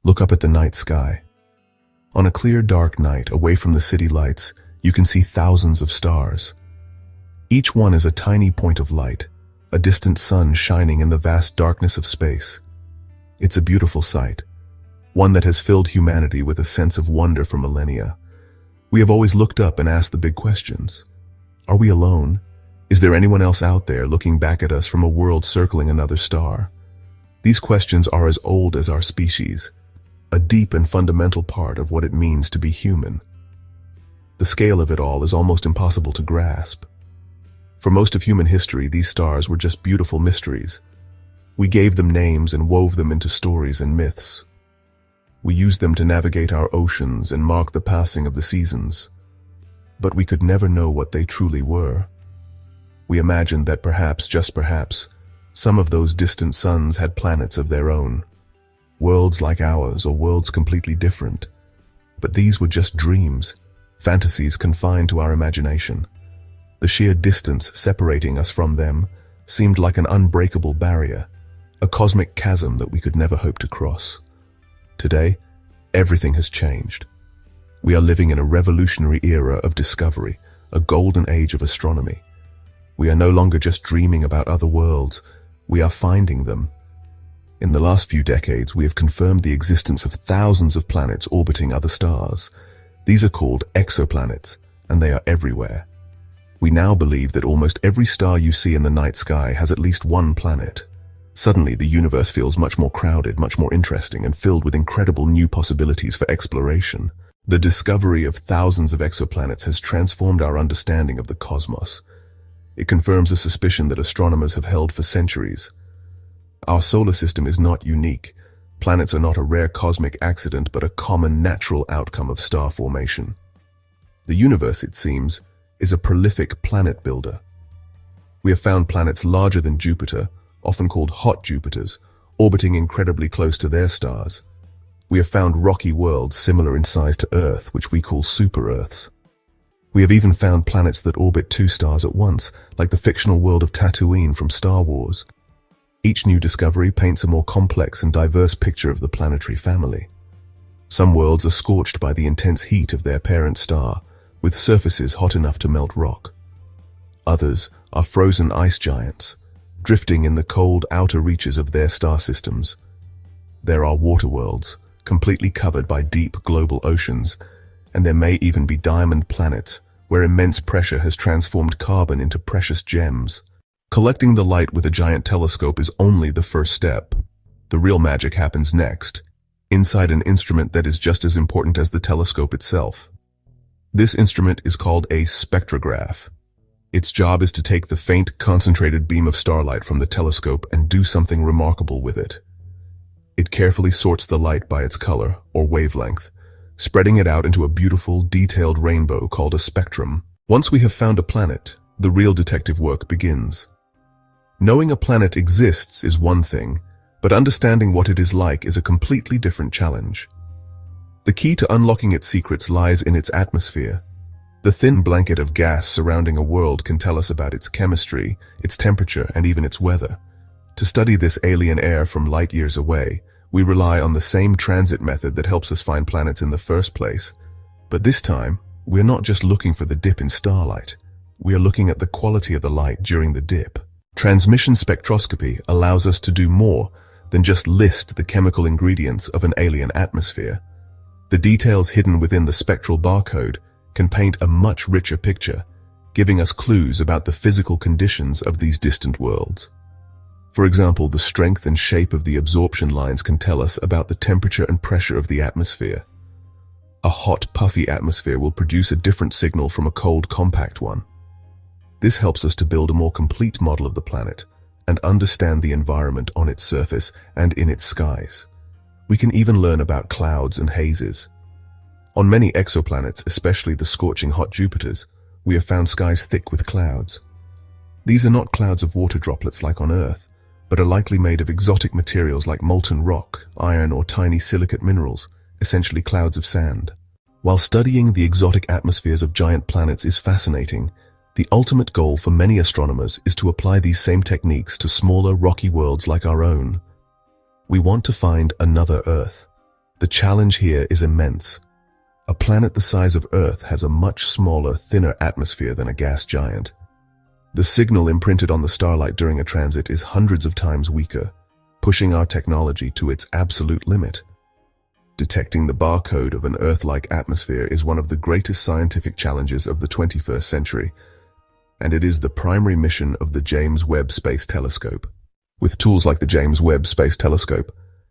Look up at the night sky. On a clear, dark night, away from the city lights, you can see thousands of stars. Each one is a tiny point of light, a distant sun shining in the vast darkness of space. It's a beautiful sight, one that has filled humanity with a sense of wonder for millennia. We have always looked up and asked the big questions. Are we alone? Is there anyone else out there looking back at us from a world circling another star? These questions are as old as our species, a deep and fundamental part of what it means to be human. The scale of it all is almost impossible to grasp. For most of human history, these stars were just beautiful mysteries. We gave them names and wove them into stories and myths. We used them to navigate our oceans and mark the passing of the seasons. But we could never know what they truly were. We imagined that perhaps, just perhaps, some of those distant suns had planets of their own. Worlds like ours, or worlds completely different. But these were just dreams, fantasies confined to our imagination. The sheer distance separating us from them seemed like an unbreakable barrier, a cosmic chasm that we could never hope to cross. Today, everything has changed. We are living in a revolutionary era of discovery, a golden age of astronomy. We are no longer just dreaming about other worlds, we are finding them. In the last few decades, we have confirmed the existence of thousands of planets orbiting other stars. These are called exoplanets, and they are everywhere. We now believe that almost every star you see in the night sky has at least one planet. Suddenly, the universe feels much more crowded, much more interesting, and filled with incredible new possibilities for exploration. The discovery of thousands of exoplanets has transformed our understanding of the cosmos. It confirms a suspicion that astronomers have held for centuries. Our solar system is not unique. Planets are not a rare cosmic accident, but a common natural outcome of star formation. The universe, it seems, is a prolific planet builder. We have found planets larger than Jupiter, often called hot Jupiters, orbiting incredibly close to their stars. We have found rocky worlds similar in size to Earth, which we call super-Earths. We have even found planets that orbit two stars at once, like the fictional world of Tatooine from Star Wars. Each new discovery paints a more complex and diverse picture of the planetary family. Some worlds are scorched by the intense heat of their parent star, with surfaces hot enough to melt rock. Others are frozen ice giants, drifting in the cold outer reaches of their star systems. There are water worlds, completely covered by deep global oceans, and there may even be diamond planets, where immense pressure has transformed carbon into precious gems. Collecting the light with a giant telescope is only the first step. The real magic happens next, inside an instrument that is just as important as the telescope itself. This instrument is called a spectrograph. Its job is to take the faint, concentrated beam of starlight from the telescope and do something remarkable with it. It carefully sorts the light by its color, or wavelength, spreading it out into a beautiful, detailed rainbow called a spectrum. Once we have found a planet, the real detective work begins. Knowing a planet exists is one thing, but understanding what it is like is a completely different challenge. The key to unlocking its secrets lies in its atmosphere. The thin blanket of gas surrounding a world can tell us about its chemistry, its temperature, and even its weather. To study this alien air from light years away, we rely on the same transit method that helps us find planets in the first place. But this time, we're not just looking for the dip in starlight. We are looking at the quality of the light during the dip. Transmission spectroscopy allows us to do more than just list the chemical ingredients of an alien atmosphere. The details hidden within the spectral barcode can paint a much richer picture, giving us clues about the physical conditions of these distant worlds. For example, the strength and shape of the absorption lines can tell us about the temperature and pressure of the atmosphere. A hot, puffy atmosphere will produce a different signal from a cold, compact one. This helps us to build a more complete model of the planet and understand the environment on its surface and in its skies. We can even learn about clouds and hazes. On many exoplanets, especially the scorching hot Jupiters, we have found skies thick with clouds. These are not clouds of water droplets like on Earth, but are likely made of exotic materials like molten rock, iron, or tiny silicate minerals, essentially clouds of sand. While studying the exotic atmospheres of giant planets is fascinating, the ultimate goal for many astronomers is to apply these same techniques to smaller, rocky worlds like our own. We want to find another Earth, The challenge here is immense. A planet the size of Earth has a much smaller, thinner atmosphere than a gas giant. The signal imprinted on the starlight during a transit is hundreds of times weaker, pushing our technology to its absolute limit. Detecting the barcode of an Earth-like atmosphere is one of the greatest scientific challenges of the 21st century, and it is the primary mission of the James Webb Space Telescope. With tools like the James Webb Space Telescope,